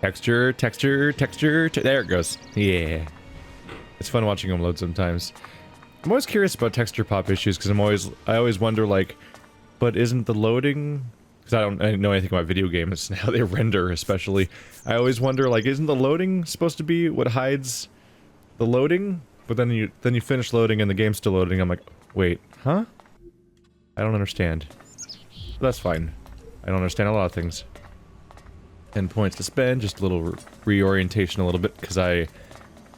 Texture, texture, texture. There it goes. Yeah. It's fun watching them load sometimes. I'm always curious about texture pop issues because I always wonder like, but isn't the loading? Because I don't know anything about video games and how they render, especially. I always wonder like, isn't the loading supposed to be what hides the loading? But then you finish loading and the game's still loading. I'm like, wait, huh? I don't understand. But that's fine. I don't understand a lot of things. 10 points to spend, just a little reorientation a little bit, because I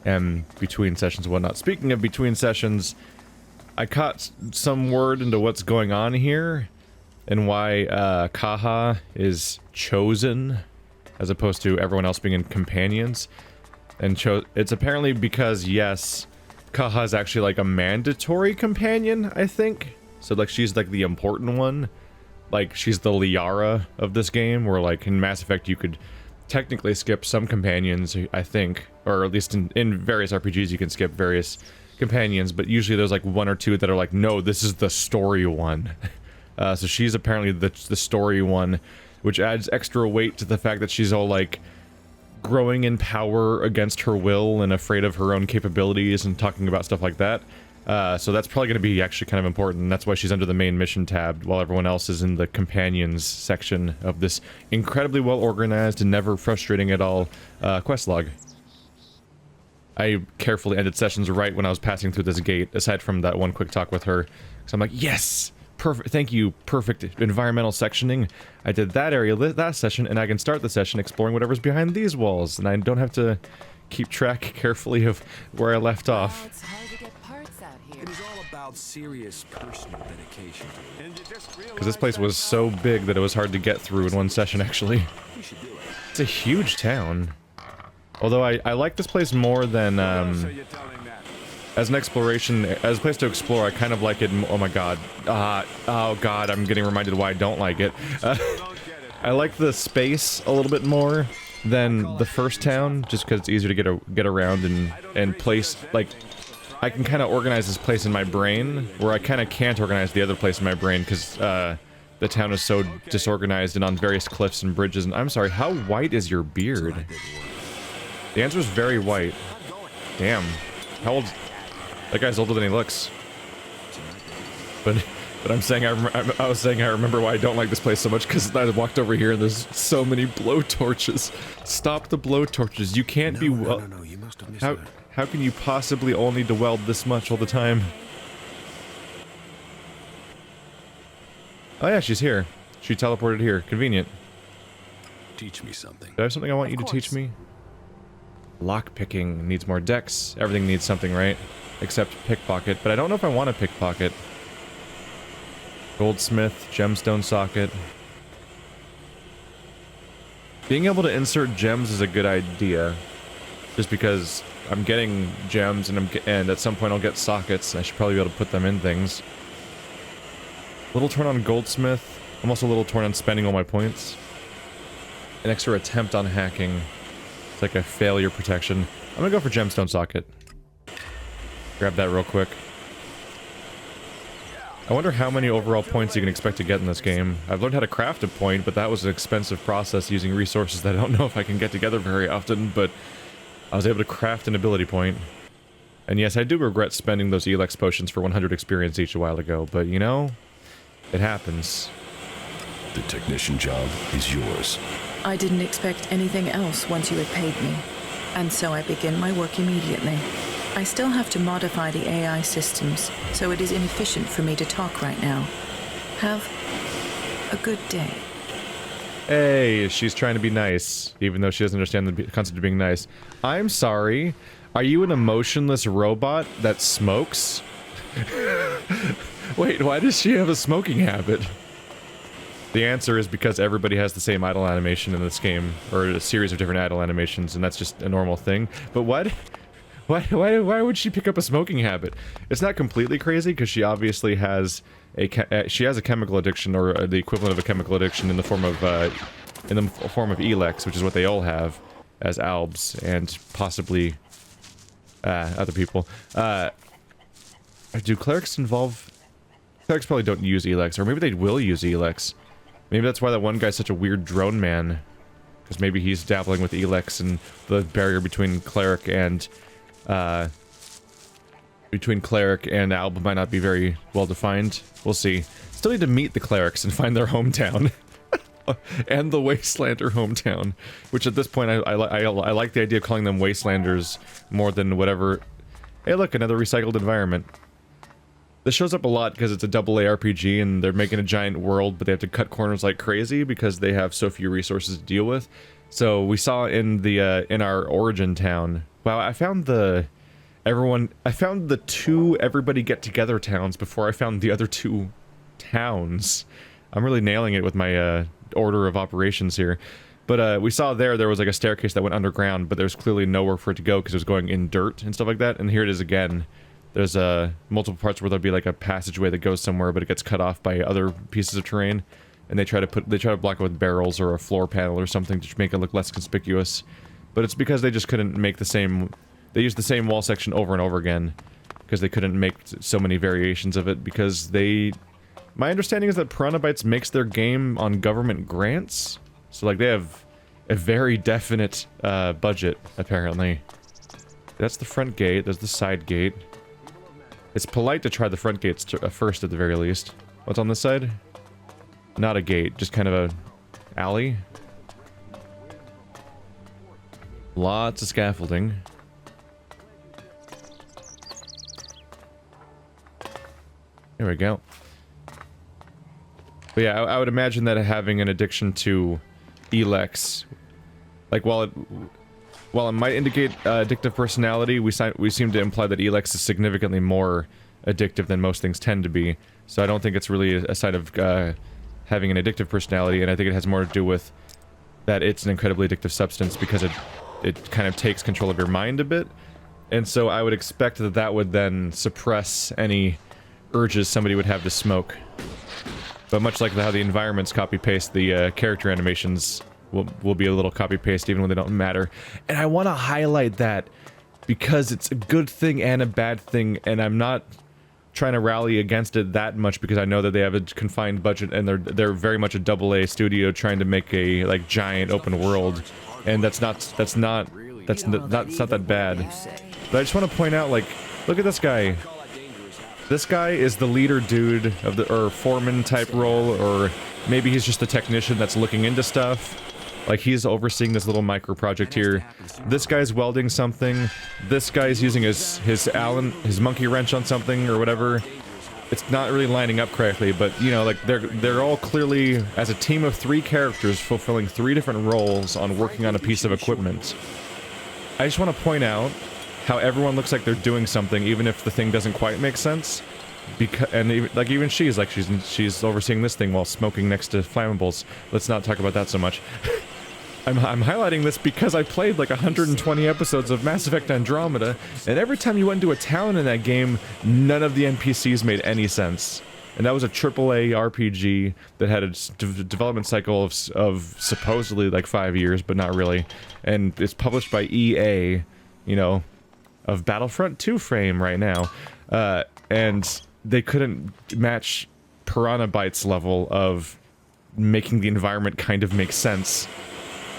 am between sessions and whatnot. Speaking of between sessions, I caught some word into what's going on here, and why Kaha is chosen, as opposed to everyone else being in companions. And it's apparently because, yes, Kaha is actually like a mandatory companion, I think. So like she's like the important one. Like, she's the Liara of this game, where, like, in Mass Effect you could technically skip some companions, I think. Or at least in various RPGs you can skip various companions, but usually there's, like, one or two that are like, no, this is the story one. So she's apparently the story one, which adds extra weight to the fact that she's all, like, growing in power against her will and afraid of her own capabilities and talking about stuff like that. So that's probably going to be actually kind of important, and that's why she's under the main mission tab, while everyone else is in the companions section of this incredibly well-organized and never frustrating at all quest log. I carefully ended sessions right when I was passing through this gate, aside from that one quick talk with her. So I'm like, yes! Perfect, thank you, perfect environmental sectioning. I did that area that session, and I can start the session exploring whatever's behind these walls, and I don't have to keep track carefully of where I left off. It is all about serious personal dedication. Because this place was so big that it was hard to get through in one session, actually. It's a huge town. Although I like this place more than, as an exploration, as a place to explore, I kind of like it. Oh my god. Oh god, I'm getting reminded why I don't like it. I like the space a little bit more than the first town, just because it's easier to get around and place, like, I can kind of organize this place in my brain, where I kind of can't organize the other place in my brain, because the town is so disorganized and on various cliffs and bridges. And I'm sorry, how white is your beard? The answer is very white. Damn. How old? That guy's older than he looks. But I'm saying I was saying I remember why I don't like this place so much, because I walked over here and there's so many blowtorches. Stop the blowtorches. You can't be well. No, you must have missed How can you possibly all need to weld this much all the time? Oh yeah, she's here. She teleported here. Convenient. Teach me something. Do I have something I want you to teach me? Lockpicking needs more decks. Everything needs something, right? Except pickpocket. But I don't know if I want to pickpocket. Goldsmith, gemstone socket. Being able to insert gems is a good idea. Just because I'm getting gems and at some point I'll get sockets. I should probably be able to put them in things. Little torn on goldsmith. I'm also a little torn on spending all my points. An extra attempt on hacking. It's like a failure protection. I'm gonna go for gemstone socket. Grab that real quick. I wonder how many overall points you can expect to get in this game. I've learned how to craft a point, but that was an expensive process using resources that I don't know if I can get together very often, but I was able to craft an ability point. And yes, I do regret spending those ELEX potions for 100 experience each a while ago, but you know, it happens. The technician job is yours. I didn't expect anything else once you had paid me, and so I begin my work immediately. I still have to modify the AI systems, so it is inefficient for me to talk right now. Have a good day. Hey, she's trying to be nice, even though she doesn't understand the concept of being nice. I'm sorry, are you an emotionless robot that smokes? Wait, why does she have a smoking habit? The answer is because everybody has the same idle animation in this game, or a series of different idle animations, and that's just a normal thing. But what? Why would she pick up a smoking habit? It's not completely crazy, because she obviously has a chemical addiction, or the equivalent of a chemical addiction in the form of ELEX, which is what they all have as albs, and possibly other people. Do clerics involve? Clerics probably don't use ELEX, or maybe they will use ELEX. Maybe that's why that one guy's such a weird drone man. Because maybe he's dabbling with ELEX, and the barrier between cleric and alb might not be very well defined. We'll see. Still need to meet the clerics and find their hometown. And the Wastelander hometown. Which at this point, I like the idea of calling them Wastelanders more than whatever... Hey look, another recycled environment. This shows up a lot because it's a AA RPG and they're making a giant world, but they have to cut corners like crazy because they have so few resources to deal with. So we saw in the in our origin town. Wow, I found the two everybody get together towns before I found the other two towns. I'm really nailing it with my order of operations here. But we saw there was like a staircase that went underground, but there's clearly nowhere for it to go because it was going in dirt and stuff like that. And here it is again. There's multiple parts where there'll be like a passageway that goes somewhere, but it gets cut off by other pieces of terrain, and they try to block it with barrels or a floor panel or something to make it look less conspicuous. But it's because they just couldn't make the same. They used the same wall section over and over again because they couldn't make so many variations of it because they. My understanding is that Piranha Bytes makes their game on government grants, so like they have a very definite budget apparently. That's the front gate. There's the side gate. It's polite to try the front gates first at the very least. What's on this side? Not a gate, just kind of a alley. Lots of scaffolding. There we go. But yeah, I would imagine that having an addiction to ELEX, like while it might indicate addictive personality, we seem to imply that ELEX is significantly more addictive than most things tend to be. So I don't think it's really a sign of having an addictive personality, and I think it has more to do with that it's an incredibly addictive substance because it kind of takes control of your mind a bit. And so I would expect that that would then suppress any urges somebody would have to smoke. But much like how the environments copy-paste, the character animations will be a little copy-paste even when they don't matter. And I want to highlight that because it's a good thing and a bad thing, and I'm not trying to rally against it that much because I know that they have a confined budget and they're very much a AA studio trying to make a like giant open world, and that's not that bad. But I just want to point out, like, look at this guy. This guy is the leader dude of the, or foreman type role, or maybe he's just the technician that's looking into stuff. Like, he's overseeing this little micro project here. This guy's welding something. This guy's using his monkey wrench on something or whatever. It's not really lining up correctly, but you know, like they're all clearly, as a team of 3 characters, fulfilling 3 different roles on working on a piece of equipment. I just want to point out how everyone looks like they're doing something, even if the thing doesn't quite make sense. Even she's like she's overseeing this thing while smoking next to flammables. Let's not talk about that so much. I'm highlighting this because I played like 120 episodes of Mass Effect Andromeda, and every time you went into a town in that game, none of the NPCs made any sense. And that was a AAA RPG that had a development cycle of supposedly like 5 years, but not really. And it's published by EA, you know, of Battlefront 2 frame right now. And they couldn't match Piranha Bytes' level of making the environment kind of make sense.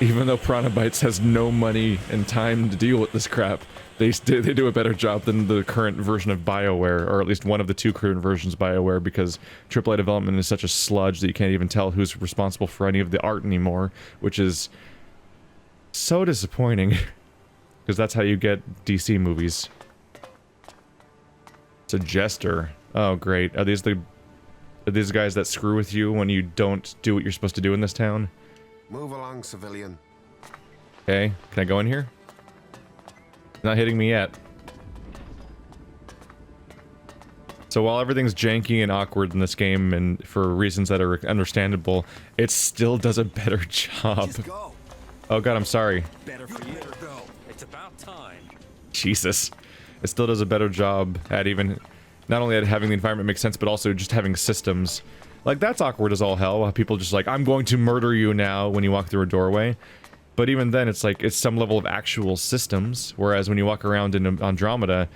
Even though Piranha Bytes has no money and time to deal with this crap, they do a better job than the current version of BioWare, or at least one of the 2 current versions of BioWare, because AAA development is such a sludge that you can't even tell who's responsible for any of the art anymore, which is so disappointing, because that's how you get DC movies. It's a jester. Oh, great. Are these guys that screw with you when you don't do what you're supposed to do in this town? Move along, civilian. Okay, can I go in here? Not hitting me yet. So while everything's janky and awkward in this game, and for reasons that are understandable, it still does a better job. Oh god, I'm sorry. Better for you. It's about time. Jesus. It still does a better job at even, not only at having the environment make sense, but also just having systems. Like, that's awkward as all hell, how people just like, I'm going to murder you now when you walk through a doorway. But even then, it's like, it's some level of actual systems, whereas when you walk around in Andromeda,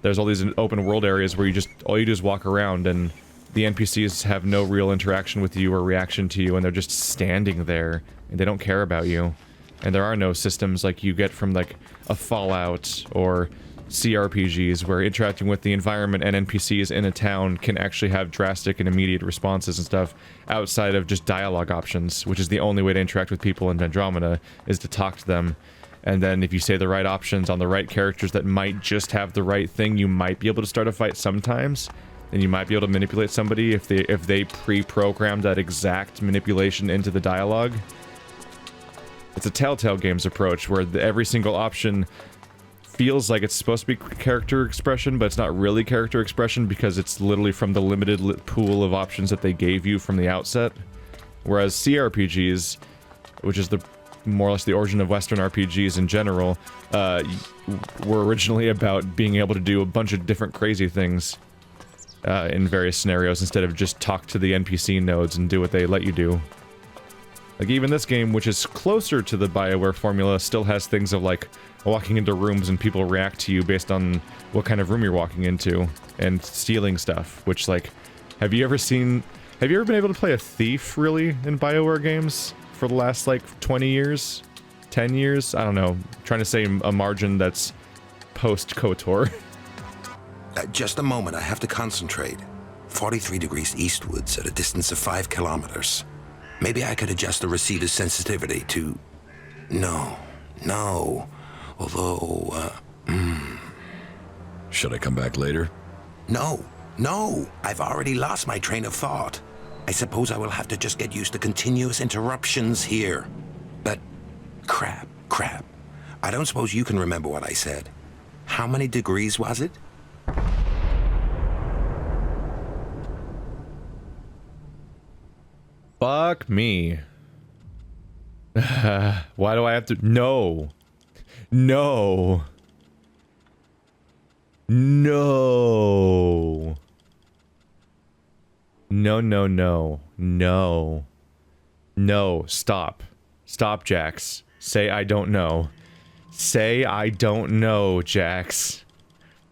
there's all these open world areas where all you do is walk around, and the NPCs have no real interaction with you or reaction to you, and they're just standing there, and they don't care about you. And there are no systems like you get from like a Fallout or CRPGs where interacting with the environment and NPCs in a town can actually have drastic and immediate responses and stuff outside of just dialogue options, which is the only way to interact with people in Andromeda, is to talk to them. And then if you say the right options on the right characters that might just have the right thing, you might be able to start a fight sometimes. And you might be able to manipulate somebody if they pre-programmed that exact manipulation into the dialogue. It's a Telltale Games approach where every single option feels like it's supposed to be character expression, but it's not really character expression because it's literally from the limited pool of options that they gave you from the outset. Whereas CRPGs, which is the more or less the origin of Western RPGs in general, were originally about being able to do a bunch of different crazy things in various scenarios instead of just talk to the NPC nodes and do what they let you do. Like, even this game, which is closer to the BioWare formula, still has things of, like, walking into rooms and people react to you based on what kind of room you're walking into, and stealing stuff, which, like, have you ever been able to play a thief, really, in BioWare games for the last, like, 20 years? 10 years? I don't know. I'm trying to say a margin that's post-KOTOR. Just a moment, I have to concentrate. 43 degrees eastwards at a distance of 5 kilometers. Maybe I could adjust the receiver's sensitivity to... No. Although, Should I come back later? No. I've already lost my train of thought. I suppose I will have to just get used to continuous interruptions here. But, crap. I don't suppose you can remember what I said. How many degrees was it? Fuck me. Why do I have to... No. No. Stop, Jax. Say I don't know. Say I don't know, Jax.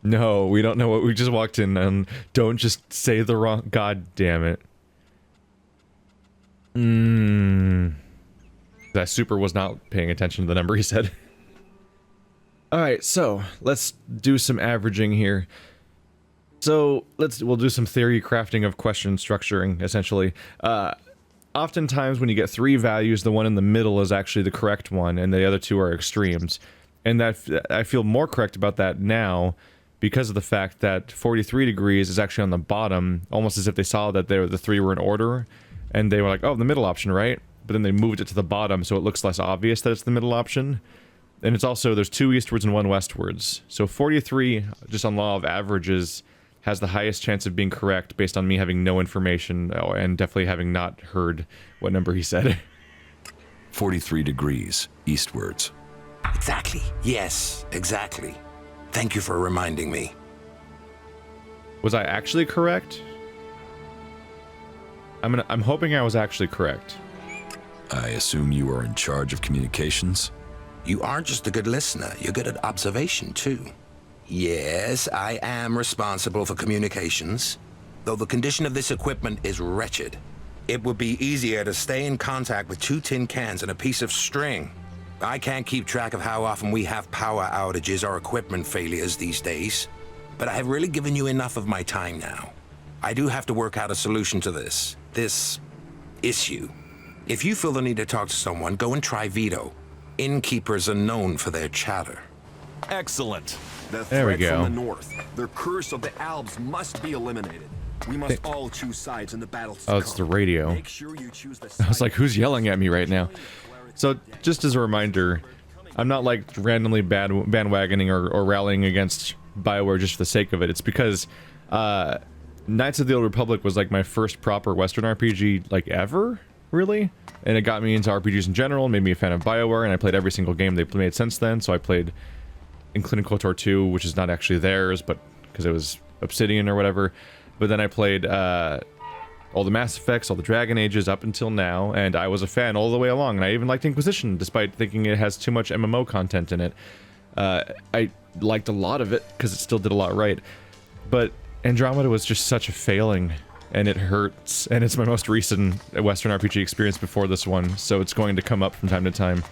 No, we don't know what we just walked in on. Don't just say the wrong... God damn it. That super was not paying attention to the number he said. Alright, so let's do some averaging here. So we'll do some theory crafting of question structuring, essentially. Oftentimes when you get 3 values, the one in the middle is actually the correct one, and the other 2 are extremes. And that I feel more correct about that now because of the fact that 43 degrees is actually on the bottom, almost as if they saw that the 3 were in order, and they were like, oh, the middle option, right? But then they moved it to the bottom so it looks less obvious that it's the middle option. And it's also, there's 2 eastwards and 1 westwards. So 43, just on law of averages, has the highest chance of being correct based on me having no information and definitely having not heard what number he said. 43 degrees eastwards. Exactly. Yes, exactly. Thank you for reminding me. Was I actually correct? I'm hoping I was actually correct. I assume you are in charge of communications? You aren't just a good listener, you're good at observation, too. Yes, I am responsible for communications, though the condition of this equipment is wretched. It would be easier to stay in contact with 2 tin cans and a piece of string. I can't keep track of how often we have power outages or equipment failures these days, but I have really given you enough of my time now. I do have to work out a solution to this issue. If you feel the need to talk to someone, go and try Vito. Innkeepers are known for their chatter. Excellent. The There we threat go. from the north. The curse of the Alps must be eliminated. We must all choose sides in the battle. Oh, it's the radio. Make sure you choose the I was side like, who's yelling at me right now? So, just as a reminder, I'm not like randomly bandwagoning or rallying against BioWare just for the sake of it. It's because Knights of the Old Republic was like my first proper Western RPG like ever, really, and it got me into RPGs in general, made me a fan of BioWare, and I played every single game they've made since then. So I played, including KOTOR 2, which is not actually theirs, but because it was Obsidian or whatever. But then I played all the Mass Effects, all the Dragon Ages up until now, and I was a fan all the way along, and I even liked Inquisition, despite thinking it has too much MMO content in it. I liked a lot of it, because it still did a lot right. But Andromeda was just such a failing, and it hurts, and it's my most recent Western RPG experience before this one, so it's going to come up from time to time.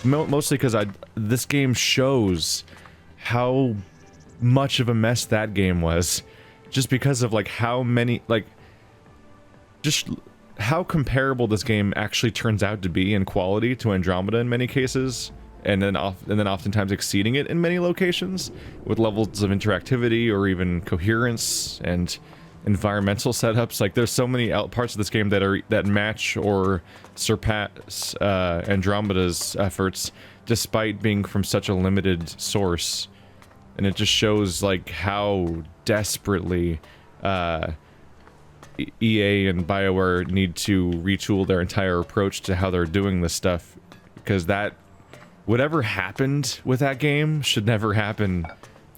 mostly because this game shows how much of a mess that game was, just because of like how many, like, just how comparable this game actually turns out to be in quality to Andromeda in many cases, and then oftentimes exceeding it in many locations with levels of interactivity or even coherence and environmental setups. Like, there's so many parts of this game that match or surpass Andromeda's efforts, despite being from such a limited source. And it just shows like how desperately EA and BioWare need to retool their entire approach to how they're doing this stuff, because that whatever happened with that game should never happen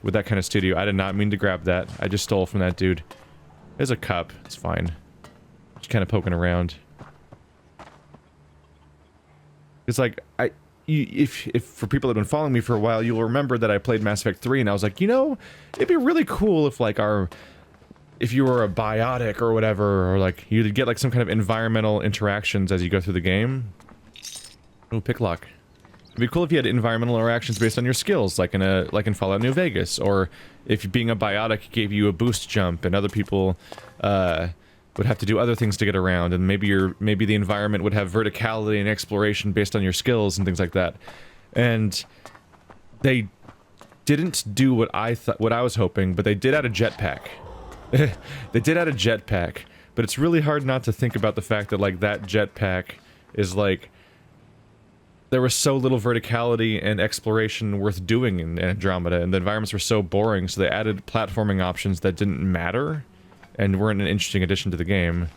with that kind of studio. I did not mean to grab that. I just stole from that dude. There's a cup. It's fine. Just kind of poking around. It's like, if for people that have been following me for a while, you'll remember that I played Mass Effect 3, and I was like, you know, it'd be really cool if like if you were a biotic or whatever, or like you'd get like some kind of environmental interactions as you go through the game. Ooh, pick lock. It'd be cool if you had environmental interactions based on your skills, like in Fallout New Vegas, or if being a biotic gave you a boost jump, and other people would have to do other things to get around, and maybe the environment would have verticality and exploration based on your skills and things like that. And they didn't do what I was hoping, but they did add a jetpack. They did add a jetpack, but it's really hard not to think about the fact that like that jetpack is like, there was so little verticality and exploration worth doing in Andromeda, and the environments were so boring, so they added platforming options that didn't matter and weren't an interesting addition to the game.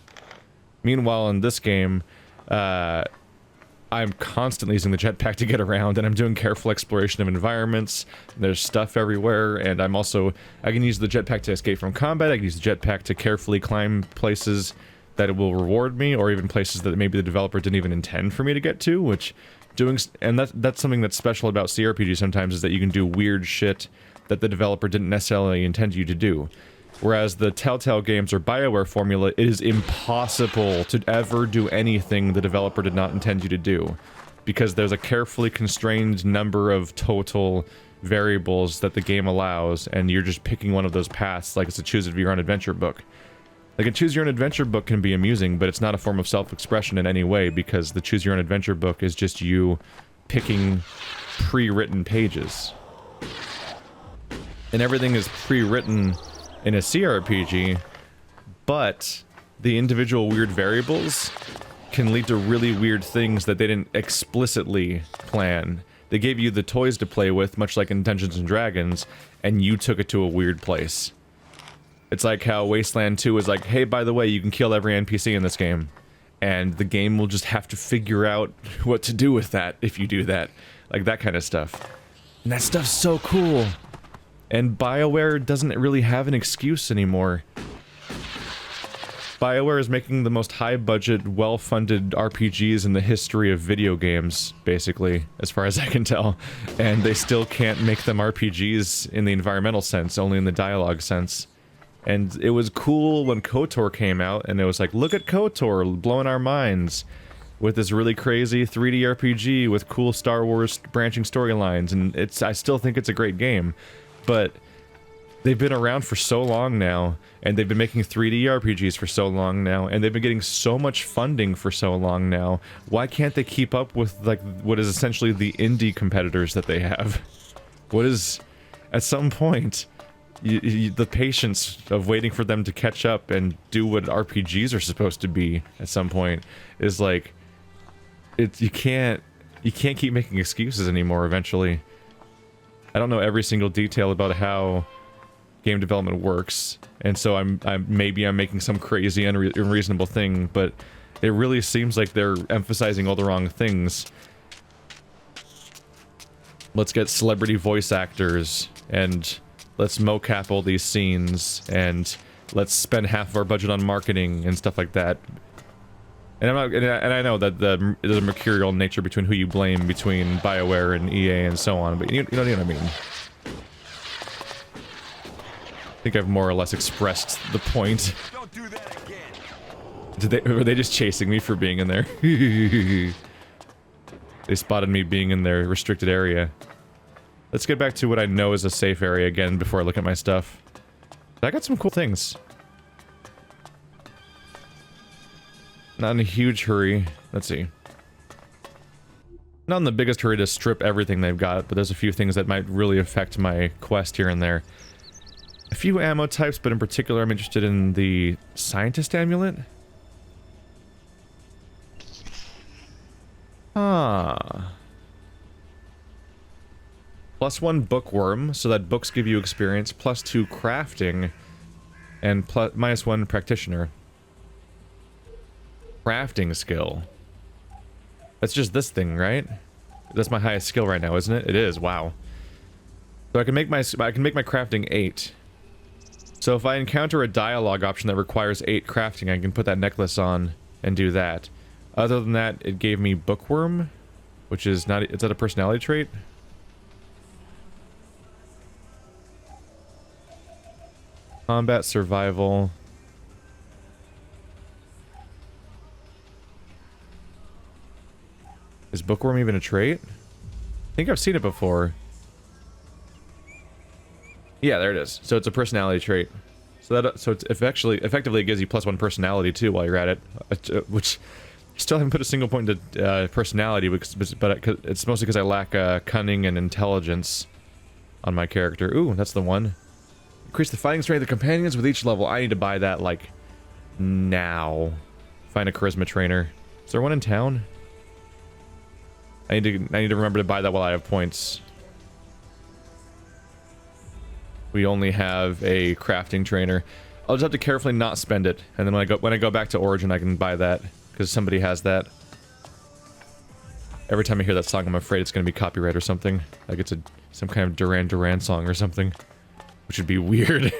Meanwhile, in this game, I'm constantly using the jetpack to get around, and I'm doing careful exploration of environments. There's stuff everywhere, and I can use the jetpack to escape from combat. I can use the jetpack to carefully climb places that it will reward me, or even places that maybe the developer didn't even intend for me to get to, which that's something that's special about CRPG sometimes, is that you can do weird shit that the developer didn't necessarily intend you to do. Whereas the Telltale games or BioWare formula, it is impossible to ever do anything the developer did not intend you to do, because there's a carefully constrained number of total variables that the game allows, and you're just picking one of those paths like it's a choose your own adventure book. Like, a choose your own adventure book can be amusing, but it's not a form of self-expression in any way, because the choose your own adventure book is just you picking pre-written pages. And everything is pre-written in a CRPG, but the individual weird variables can lead to really weird things that they didn't explicitly plan. They gave you the toys to play with, much like in Dungeons & Dragons, and you took it to a weird place. It's like how Wasteland 2 is like, hey, by the way, you can kill every NPC in this game. And the game will just have to figure out what to do with that if you do that. Like, that kind of stuff. And that stuff's so cool. And BioWare doesn't really have an excuse anymore. BioWare is making the most high-budget, well-funded RPGs in the history of video games, basically, as far as I can tell. And they still can't make them RPGs in the environmental sense, only in the dialogue sense. And it was cool when KOTOR came out, and it was like, look at KOTOR, blowing our minds, with this really crazy 3D RPG with cool Star Wars branching storylines, and I still think it's a great game. But they've been around for so long now, and they've been making 3D RPGs for so long now, and they've been getting so much funding for so long now. Why can't they keep up with, like, what is essentially the indie competitors that they have? What is, at some point, the patience of waiting for them to catch up and do what RPGs are supposed to be at some point is like, you can't keep making excuses anymore eventually. I don't know every single detail about how game development works, and so maybe I'm making some crazy unreasonable thing, but it really seems like they're emphasizing all the wrong things. Let's get celebrity voice actors, and let's mocap all these scenes, and let's spend half of our budget on marketing and stuff like that. And I know that there's a mercurial nature between who you blame between BioWare and EA and so on, but you know what I mean. I think I've more or less expressed the point. Don't do that again. Were they just chasing me for being in there? They spotted me being in their restricted area. Let's get back to what I know is a safe area again before I look at my stuff. I got some cool things. Not in a huge hurry. Let's see. Not in the biggest hurry to strip everything they've got, but there's a few things that might really affect my quest here and there. A few ammo types, but in particular I'm interested in the scientist amulet. Ah. +1 bookworm, so that books give you experience, +2 crafting, and -1 practitioner. Crafting skill. That's just this thing, right? That's my highest skill right now, isn't it? It is, wow. So I can make my crafting 8. So if I encounter a dialogue option that requires 8 crafting, I can put that necklace on and do that. Other than that, it gave me bookworm, which is not, is that a personality trait? Combat, survival. Is bookworm even a trait? I think I've seen it before. Yeah, there it is. So it's a personality trait. So it's effectively it gives you +1 personality too while you're at it, which still haven't put a single point into personality, but it's mostly because I lack cunning and intelligence on my character. Ooh, that's the one. Increase the fighting strength of the companions with each level. I need to buy that, like, now. Find a charisma trainer. Is there one in town? I need to remember to buy that while I have points. We only have a crafting trainer. I'll just have to carefully not spend it, and then when I go back to Origin, I can buy that because somebody has that. Every time I hear that song, I'm afraid it's going to be copyright or something. Like it's some kind of Duran Duran song or something. Which would be weird. Am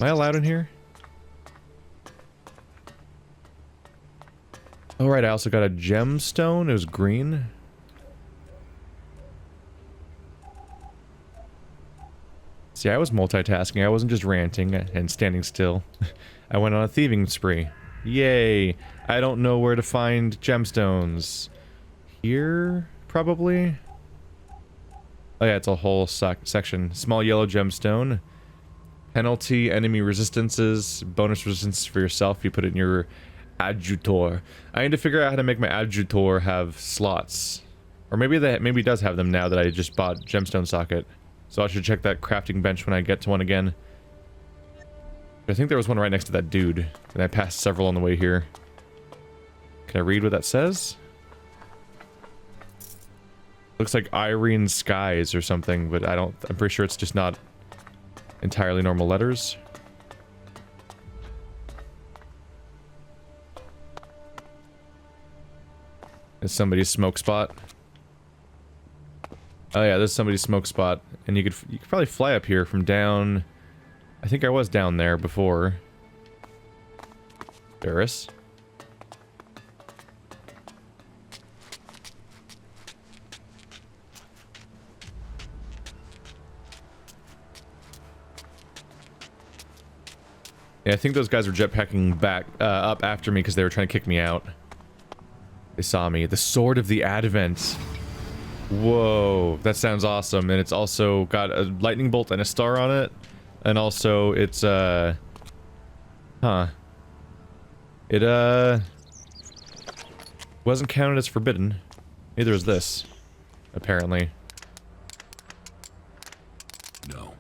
I allowed in here? Oh right, I also got a gemstone. It was green. See, I was multitasking. I wasn't just ranting and standing still. I went on a thieving spree. Yay! I don't know where to find gemstones. Here, probably? Oh yeah, it's a whole section. Small yellow gemstone. Penalty, enemy resistances, bonus resistance for yourself. You put it in your adjutor. I need to figure out how to make my adjutor have slots. Or maybe it does have them now that I just bought gemstone socket. So I should check that crafting bench when I get to one again. I think there was one right next to that dude. And I passed several on the way here. Can I read what that says? Looks like Irene Skies or something, but I'm pretty sure it's just not entirely normal letters. It's somebody's smoke spot. Oh yeah, this is somebody's smoke spot. And you could probably fly up here from down... I think I was down there before. Barris. Yeah, I think those guys were jetpacking back up after me because they were trying to kick me out. They saw me. The Sword of the Advent. Whoa, that sounds awesome. And it's also got a lightning bolt and a star on it. And also, it's, It, wasn't counted as forbidden. Neither is this, apparently. No.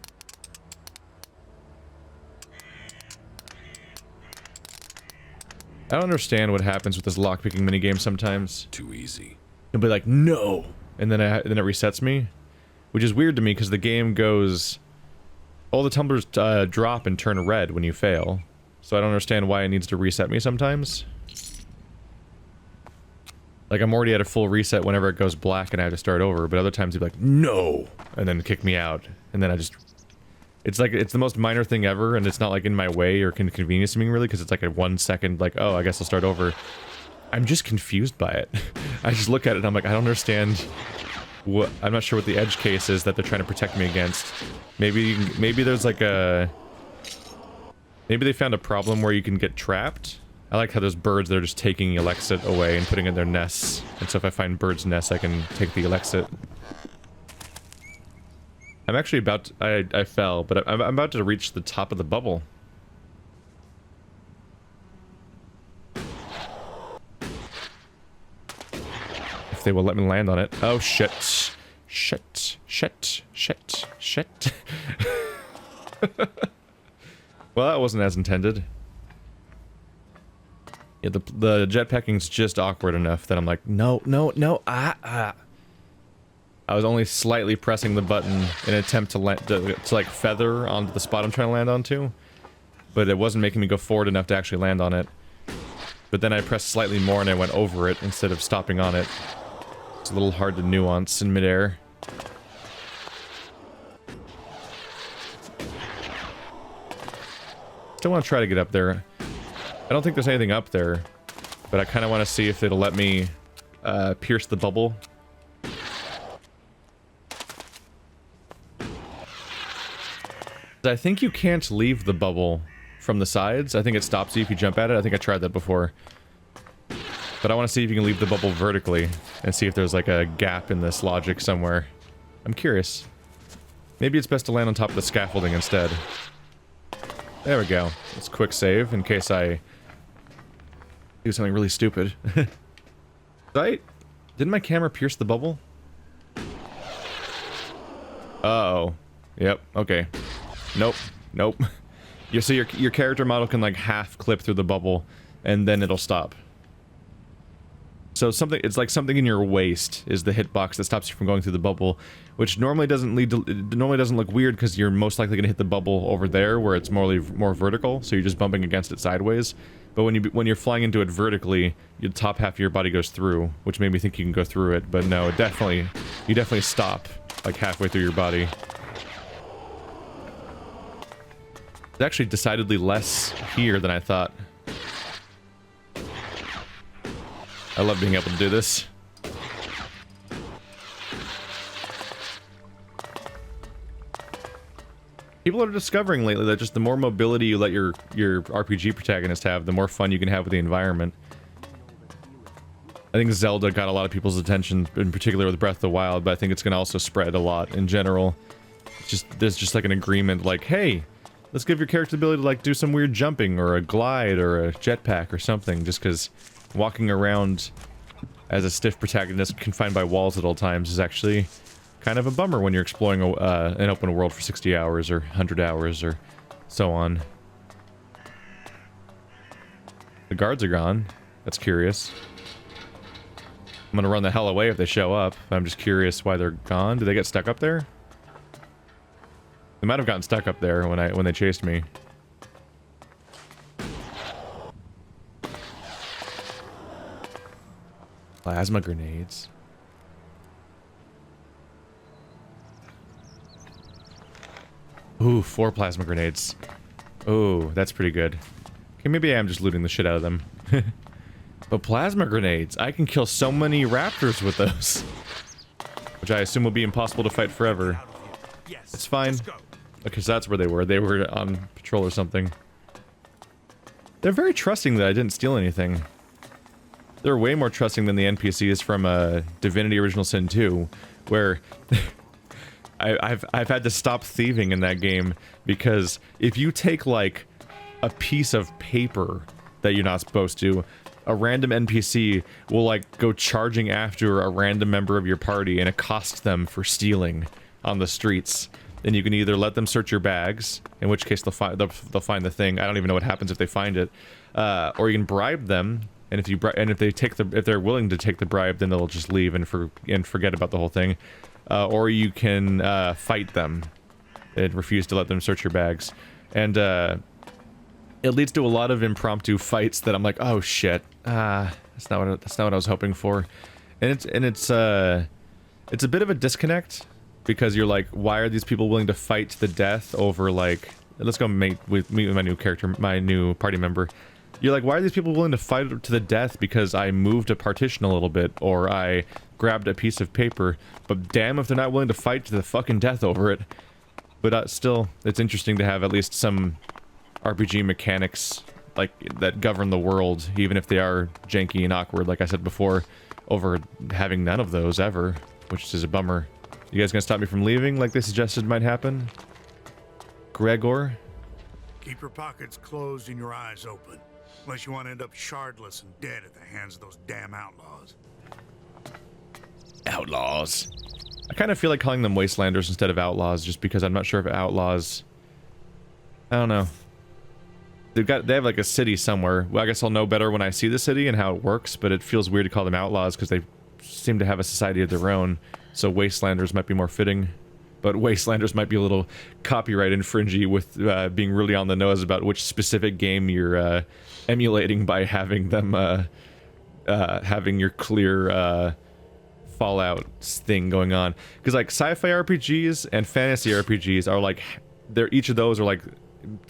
I don't understand what happens with this lockpicking minigame sometimes. Too easy. It'll be like, no! And then it resets me. Which is weird to me, because the game goes... All the tumblers drop and turn red when you fail. So I don't understand why it needs to reset me sometimes. Like, I'm already at a full reset whenever it goes black and I have to start over, but other times you'd be like, no! And then kick me out. And then I just... It's like, it's the most minor thing ever, and it's not like in my way or inconvenience me really, because it's like a 1 second, like, oh, I guess I'll start over. I'm just confused by it. I just look at it and I'm like, I don't understand what... I'm not sure what the edge case is that they're trying to protect me against. Maybe there's like a... Maybe they found a problem where you can get trapped. I like how there's birds that are just taking Elexit away and putting it in their nests. And so if I find birds' nests, I can take the Elexit. I'm actually about to, I fell, but I'm about to reach the top of the bubble. If they will let me land on it. Oh shit. Shit. Shit. Shit. Shit. Well, that wasn't as intended. Yeah, the jetpacking's just awkward enough that I'm like, no, no, no, I was only slightly pressing the button in an attempt to like feather onto the spot I'm trying to land onto, but it wasn't making me go forward enough to actually land on it. But then I pressed slightly more and I went over it instead of stopping on it. It's a little hard to nuance in midair. Still want to try to get up there. I don't think there's anything up there, but I kind of want to see if it'll let me pierce the bubble. I think you can't leave the bubble from the sides. I think it stops you if you jump at it. I think I tried that before. But I want to see if you can leave the bubble vertically and see if there's like a gap in this logic somewhere. I'm curious. Maybe it's best to land on top of the scaffolding instead. There we go. Let's quick save in case I do something really stupid. Right? Didn't my camera pierce the bubble? Uh-oh. Yep, okay. Nope. Nope. You see your character model can like half clip through the bubble and then it'll stop. So it's like something in your waist is the hitbox that stops you from going through the bubble, which normally doesn't look weird because you're most likely going to hit the bubble over there where it's more vertical, so you're just bumping against it sideways. But when you're flying into it vertically, the top half of your body goes through, which made me think you can go through it, but no, you definitely stop like halfway through your body. It's actually decidedly less here than I thought. I love being able to do this. People are discovering lately that just the more mobility you let your RPG protagonist have, the more fun you can have with the environment. I think Zelda got a lot of people's attention, in particular with Breath of the Wild, but I think it's going to also spread a lot in general. There's just like an agreement like, hey, let's give your character the ability to like do some weird jumping or a glide or a jetpack or something, just because walking around as a stiff protagonist confined by walls at all times is actually kind of a bummer when you're exploring an open world for 60 hours or 100 hours or so on. The guards are gone. That's curious. I'm gonna run the hell away if they show up. I'm just curious why they're gone. Did they get stuck up there? They might have gotten stuck up there when they chased me. Plasma grenades. Ooh, 4 plasma grenades. Ooh, that's pretty good. Okay, maybe I am just looting the shit out of them. But plasma grenades, I can kill so many raptors with those. Which I assume will be impossible to fight forever. It's fine. Because that's where they were. They were on patrol or something. They're very trusting that I didn't steal anything. They're way more trusting than the NPCs from Divinity Original Sin 2, where I've had to stop thieving in that game because if you take like a piece of paper that you're not supposed to, a random NPC will like go charging after a random member of your party and accost them for stealing on the streets. And you can either let them search your bags, in which case they'll find the thing. I don't even know what happens if they find it, or you can bribe them. And if they're willing to take the bribe, then they'll just leave and forget about the whole thing. Or you can fight them and refuse to let them search your bags. And it leads to a lot of impromptu fights that I'm like, oh shit, that's not what I was hoping for. And it's a bit of a disconnect because you're like, why are these people willing to fight to the death over like, let's go meet with my new character, my new party member. You're like, why are these people willing to fight to the death because I moved a partition a little bit, or I grabbed a piece of paper, but damn if they're not willing to fight to the fucking death over it. But still, it's interesting to have at least some RPG mechanics like that govern the world, even if they are janky and awkward, like I said before, over having none of those ever, which is a bummer. You guys gonna stop me from leaving like they suggested might happen? Gregor? Keep your pockets closed and your eyes open. Unless you want to end up shardless and dead at the hands of those damn outlaws. Outlaws. I kind of feel like calling them wastelanders instead of outlaws, just because I'm not sure if outlaws... I don't know. They have like a city somewhere. Well, I guess I'll know better when I see the city and how it works, but it feels weird to call them outlaws because they seem to have a society of their own. So wastelanders might be more fitting. But wastelanders might be a little copyright infringy with being really on the nose about which specific game you're emulating by having them having your clear Fallout thing going on. Because like sci-fi RPGs and fantasy RPGs are like, each of those are like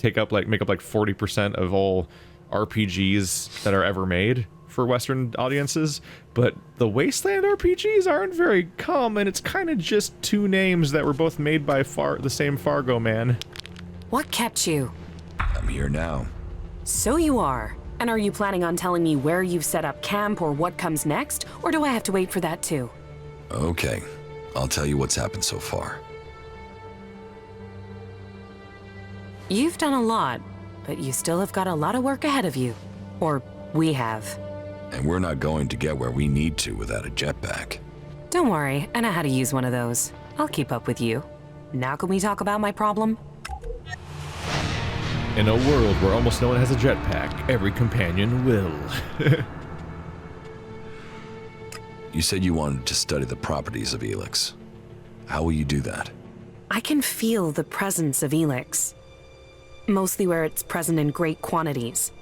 make up like 40% of all RPGs that are ever made for Western audiences, but the Wasteland RPGs aren't very common. It's kind of just two names that were both made by the same Fargo man. What kept you? I'm here now. So you are. And are you planning on telling me where you've set up camp or what comes next? Or do I have to wait for that too? Okay, I'll tell you what's happened so far. You've done a lot, but you still have got a lot of work ahead of you. Or we have. And we're not going to get where we need to without a jetpack. Don't worry, I know how to use one of those. I'll keep up with you. Now can we talk about my problem? In a world where almost no one has a jetpack, every companion will. You said you wanted to study the properties of ELEX. How will you do that? I can feel the presence of ELEX. Mostly where it's present in great quantities.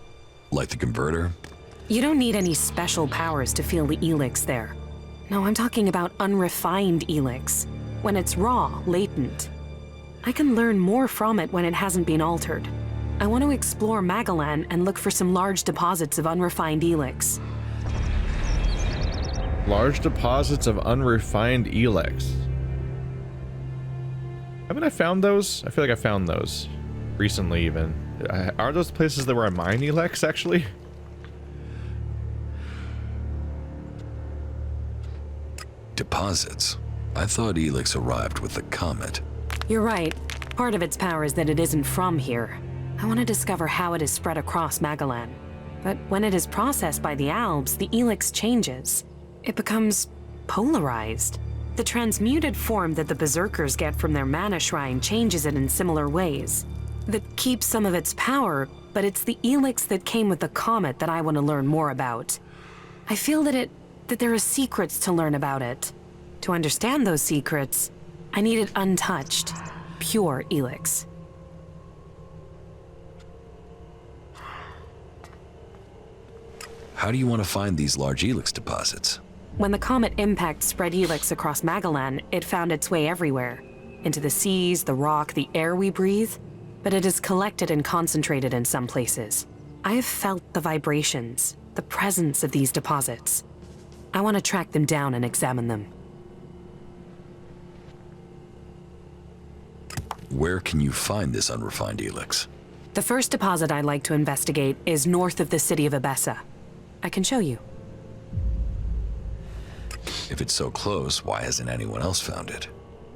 Like the converter? You don't need any special powers to feel the ELEX there. No, I'm talking about unrefined ELEX. When it's raw, latent. I can learn more from it when it hasn't been altered. I want to explore Magalan and look for some large deposits of unrefined ELEX. Large deposits of unrefined ELEX. Haven't I found those? I feel like I found those recently even. Are those places that where I mine ELEX actually? Deposits? I thought ELEX arrived with the comet. You're right. Part of its power is that it isn't from here. I want to discover how it is spread across Magalan. But when it is processed by the Albs, the ELEX changes. It becomes polarized. The transmuted form that the Berserkers get from their mana shrine changes it in similar ways. That keeps some of its power, but it's the ELEX that came with the comet that I want to learn more about. I feel that there are secrets to learn about it. To understand those secrets, I need it untouched, pure ELEX. How do you want to find these large ELEX deposits? When the comet impact spread ELEX across Magalan, it found its way everywhere. Into the seas, the rock, the air we breathe. But it is collected and concentrated in some places. I have felt the vibrations, the presence of these deposits. I want to track them down and examine them. Where can you find this unrefined ELEX? The first deposit I'd like to investigate is north of the city of Abessa. I can show you. If it's so close, why hasn't anyone else found it?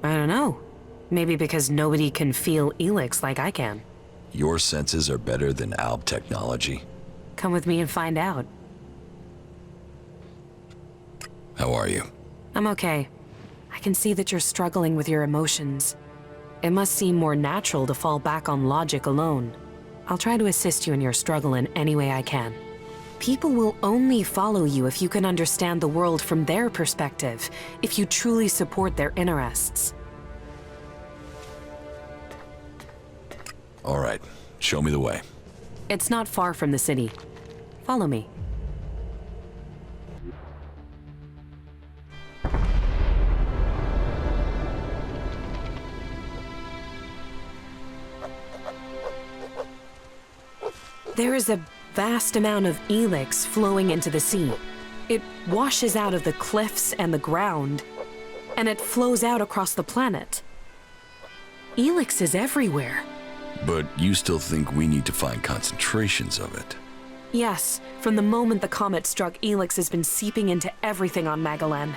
I don't know. Maybe because nobody can feel ELEX like I can. Your senses are better than Alb technology. Come with me and find out. How are you? I'm okay. I can see that you're struggling with your emotions. It must seem more natural to fall back on logic alone. I'll try to assist you in your struggle in any way I can. People will only follow you if you can understand the world from their perspective, if you truly support their interests. All right, show me the way. It's not far from the city. Follow me. There is a vast amount of ELEX flowing into the sea. It washes out of the cliffs and the ground, and it flows out across the planet. ELEX is everywhere. But you still think we need to find concentrations of it? Yes, from the moment the comet struck, ELEX has been seeping into everything on Magalan.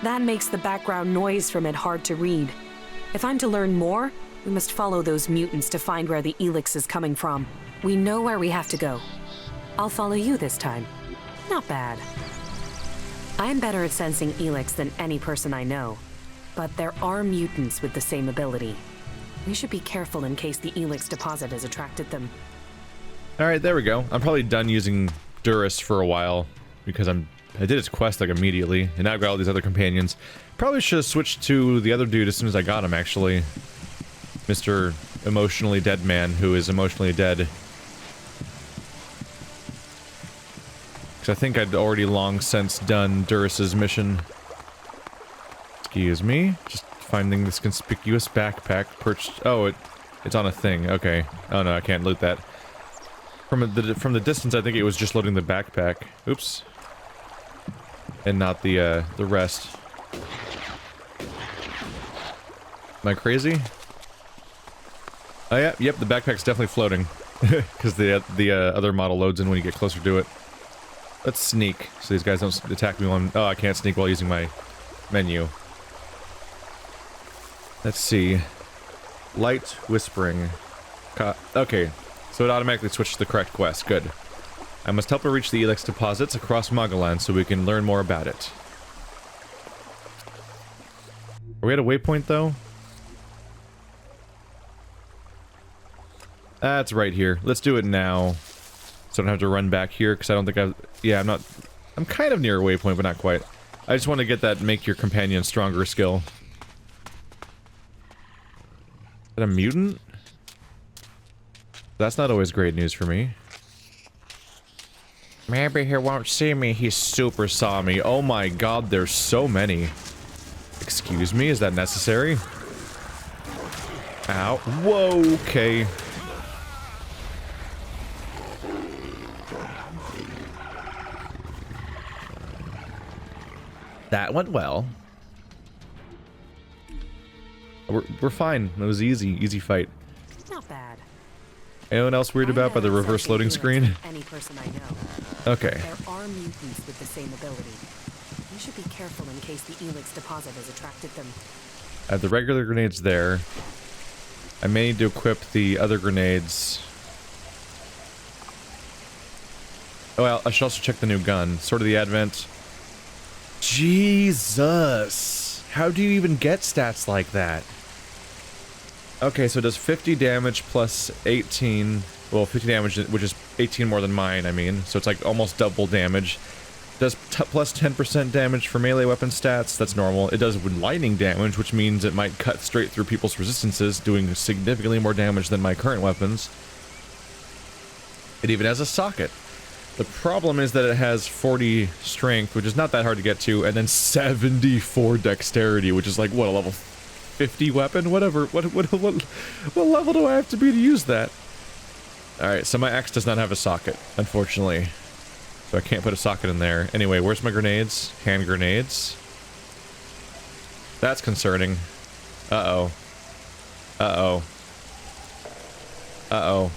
That makes the background noise from it hard to read. If I'm to learn more, we must follow those mutants to find where the ELEX is coming from. We know where we have to go. I'll follow you this time. Not bad. I'm better at sensing ELEX than any person I know. But there are mutants with the same ability. We should be careful in case the ELEX deposit has attracted them. Alright, there we go. I'm probably done using Duras for a while, because I did its quest like immediately, and now I've got all these other companions. Probably should have switched to the other dude as soon as I got him, actually. Mr. Emotionally Dead Man, who is emotionally dead. Because I think I'd already long since done Duras's mission. Excuse me. Just finding this conspicuous backpack perched... Oh, it's on a thing. Okay. Oh no, I can't loot that. From the distance, I think it was just loading the backpack. Oops. And not the rest. Am I crazy? Oh yeah, yep, the backpack's definitely floating. Because the other model loads in when you get closer to it. Let's sneak, so these guys don't attack me while oh, I can't sneak while using my menu. Let's see. Light whispering. Okay, so it automatically switched to the correct quest. Good. I must help her reach the ELEX deposits across Magalan so we can learn more about it. Are we at a waypoint, though? That's right here. Let's do it now. So I don't have to run back here, because I don't think I've... Yeah, I'm kind of near a waypoint, but not quite. I just want to get that make your companion stronger skill. Is that a mutant? That's not always great news for me. Maybe he won't see me. He super saw me. Oh my god, there's so many. Excuse me, is that necessary? Ow. Whoa, okay. That went well. We're fine. It was easy fight. Not bad. Anyone else weirded about by the reverse loading screen? Any person I know. Okay. There are mutants with the same ability. We should be careful in case the ELEX deposit has attracted them. I have the regular grenades there. I may need to equip the other grenades. Oh, well, I should also check the new gun. Sword of the Advent. Jesus! How do you even get stats like that? Okay, so it does 50 damage plus 18. Well, 50 damage, which is 18 more than mine, I mean. So it's like almost double damage. Does plus 10% damage for melee weapon stats. That's normal. It does lightning damage, which means it might cut straight through people's resistances, doing significantly more damage than my current weapons. It even has a socket. The problem is that it has 40 strength, which is not that hard to get to, and then 74 dexterity, which is like, what, a level 50 weapon? Whatever. What level do I have to be to use that? Alright, so my axe does not have a socket, unfortunately. So I can't put a socket in there. Anyway, where's my grenades? Hand grenades. That's concerning. Uh-oh. Uh-oh. Uh-oh.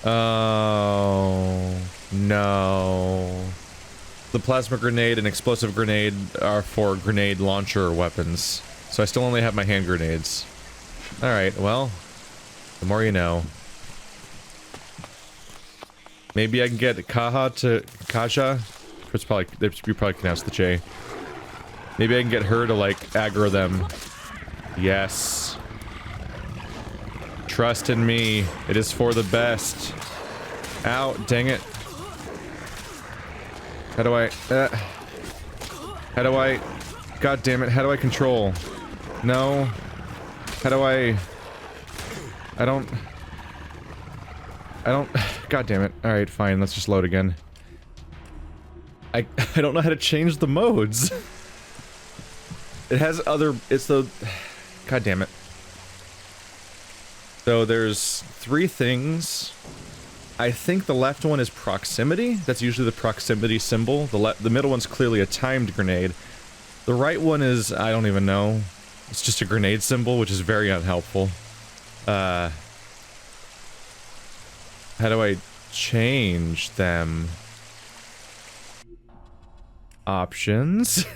Oh, no. The plasma grenade and explosive grenade are for grenade launcher weapons. So I still only have my hand grenades. Alright, well, the more you know. Maybe I can get Kaja? It's probably, you probably pronounce the J. Maybe I can get her to, like, aggro them. Yes. Trust in me. It is for the best. Ow, dang it. How do I... God damn it, how do I control? No. How do I don't... God damn it. Alright, fine, let's just load again. I don't know how to change the modes. It has other... It's the... God damn it. So there's 3 things. I think the left one is proximity. That's usually the proximity symbol. The middle one's clearly a timed grenade. The right one is, I don't even know. It's just a grenade symbol, which is very unhelpful. How do I change them? Options?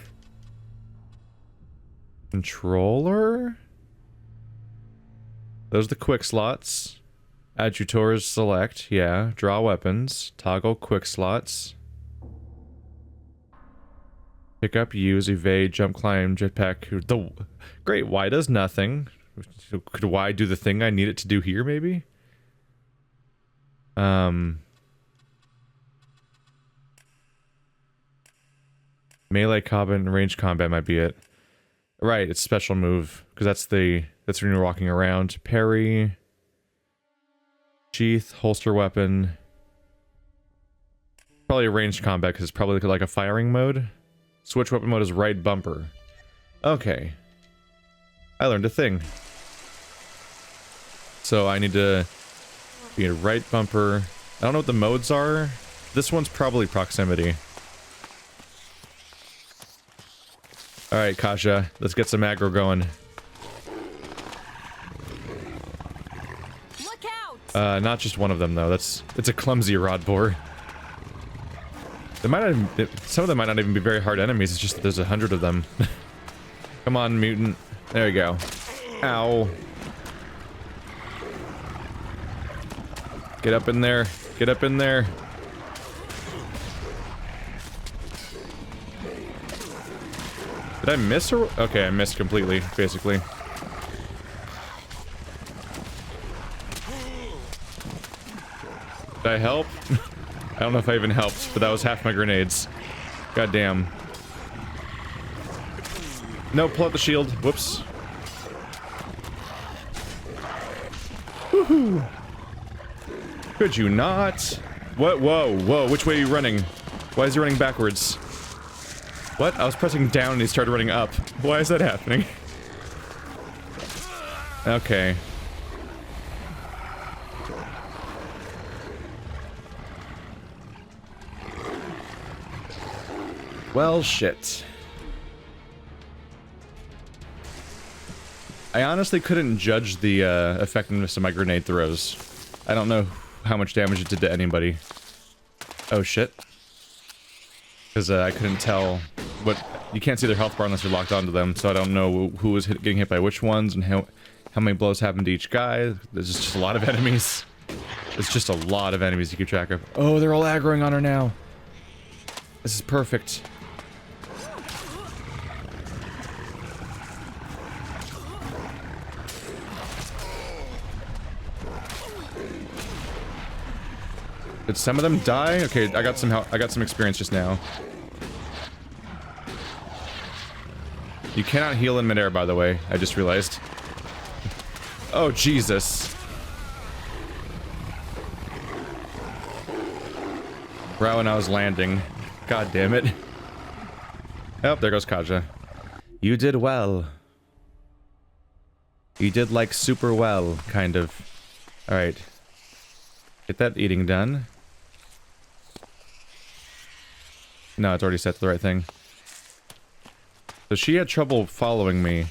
Controller? Those are the quick slots. Adjutors select, yeah. Draw weapons. Toggle quick slots. Pick up, use, evade, jump, climb, jetpack. Great, Y does nothing. Could Y do the thing I need it to do here, maybe? Melee combat and range combat might be it. Right, it's special move, because that's when you're walking around. Parry. Sheath, holster weapon. Probably a ranged combat, because it's probably like a firing mode. Switch weapon mode is right bumper. Okay. I learned a thing. So I need to be a right bumper. I don't know what the modes are. This one's probably proximity. Alright, Kasha. Let's get some aggro going. Look out! Not just one of them, though. It's a clumsy rod boar. They might not, some of them might not even be very hard enemies, it's just that there's 100 of them. Come on, mutant. There we go. Ow. Get up in there. Get up in there. Did I miss or? Okay, I missed completely, basically. Did I help? I don't know if I even helped, but that was half my grenades. God damn. No, pull out the shield. Whoops. Woohoo! Could you not? What? Whoa, whoa, which way are you running? Why is he running backwards? What? I was pressing down and he started running up. Why is that happening? Okay. Well, shit. I honestly couldn't judge the effectiveness of my grenade throws. I don't know how much damage it did to anybody. Oh shit. Because I couldn't tell what... You can't see their health bar unless you're locked onto them, so I don't know who was getting hit by which ones and how many blows happened to each guy. There's just a lot of enemies. There's just a lot of enemies to keep track of. Oh, they're all aggroing on her now. This is perfect. Did some of them die? Okay, I got some experience just now. You cannot heal in midair, by the way. I just realized. Oh, Jesus. Right when I was landing. God damn it. Oh, there goes Kaja. You did well. You did, like, super well, kind of. Alright. Get that eating done. No, it's already set to the right thing. So she had trouble following me,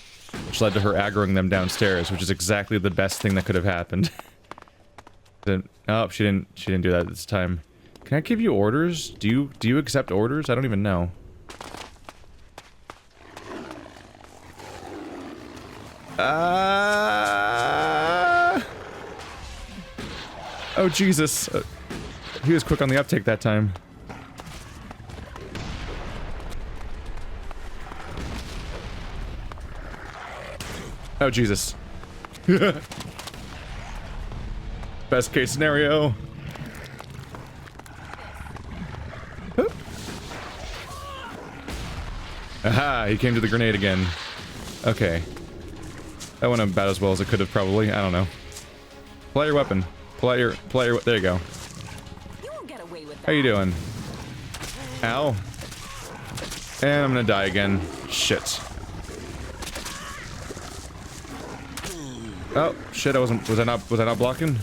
which led to her aggroing them downstairs, which is exactly the best thing that could have happened. Oh, she didn't do that this time. Can I give you orders? Do you accept orders? I don't even know. Oh, Jesus. He was quick on the uptake that time. Oh, Jesus. Best case scenario. Aha, he came to the grenade again. Okay. That went about as well as it could have probably. I don't know. Pull out your weapon. Pull out your, there you go. You won't get away with that. How you doing? Ow. And I'm gonna die again. Shit. Oh, shit, was I not blocking?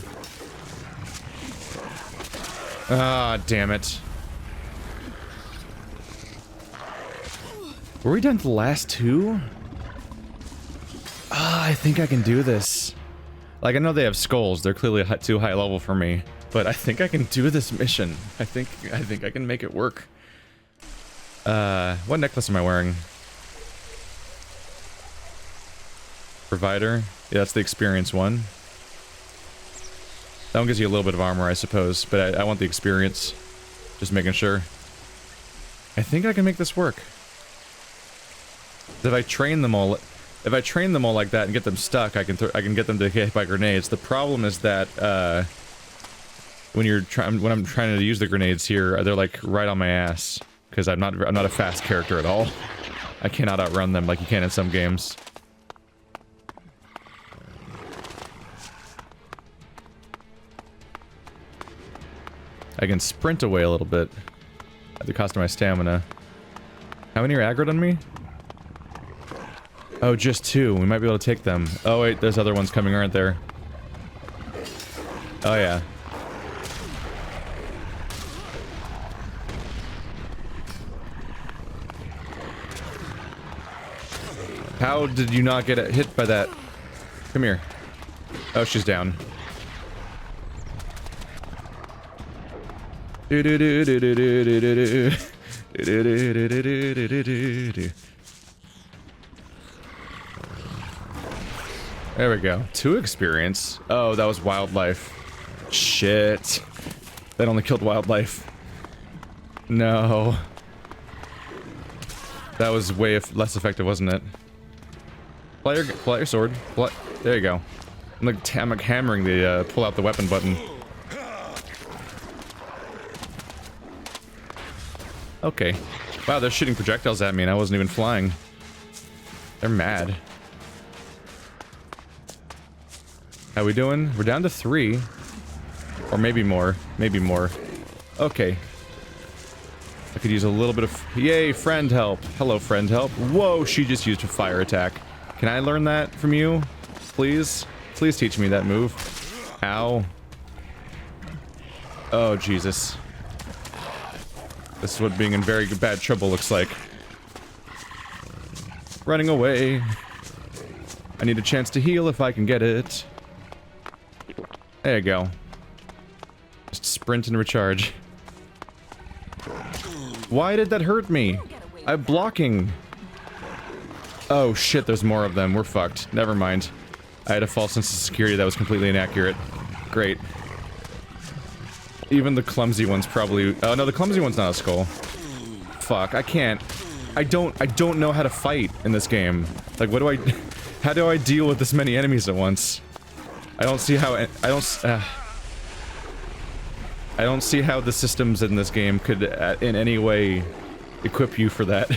Ah, damn it. Were we done to the last two? Ah, I think I can do this. Like, I know they have skulls. They're clearly too high level for me. But I think I can do this mission. I think I can make it work. What necklace am I wearing? Provider? Yeah, that's the experience one. That one gives you a little bit of armor, I suppose. But I want the experience. Just making sure. I think I can make this work. If I train them all like that and get them stuck, I can get them to get hit by grenades. The problem is that when I'm trying to use the grenades here, they're like right on my ass because I'm not a fast character at all. I cannot outrun them like you can in some games. I can sprint away a little bit at the cost of my stamina. How many are aggroed on me? Oh, just two. We might be able to take them. Oh wait, there's other ones coming, aren't there? Oh yeah. How did you not get hit by that? Come here. Oh, she's down. There we go. 2 experience. Oh, that was wildlife. Shit. That only killed wildlife. No. That was way less effective, wasn't it? Pull out your sword. There you go. I'm like hammering the pull out the weapon button. Okay. Wow, they're shooting projectiles at me and I wasn't even flying. They're mad. How we doing? We're down to 3. Or maybe more. Maybe more. Okay. I could use a little bit of... Yay, friend help. Hello, friend help. Whoa, she just used a fire attack. Can I learn that from you? Please? Please teach me that move. Ow. Oh, Jesus. This is what being in very bad trouble looks like. Running away. I need a chance to heal if I can get it. There you go. Just sprint and recharge. Why did that hurt me? I'm blocking. Oh shit, there's more of them. We're fucked. Never mind. I had a false sense of security that was completely inaccurate. Great. Even the clumsy one's probably... Oh no, the clumsy one's not a skull. Fuck, I can't... I don't know how to fight in this game. Like, what do I... How do I deal with this many enemies at once? I don't see how... I don't see how the systems in this game could, in any way, equip you for that.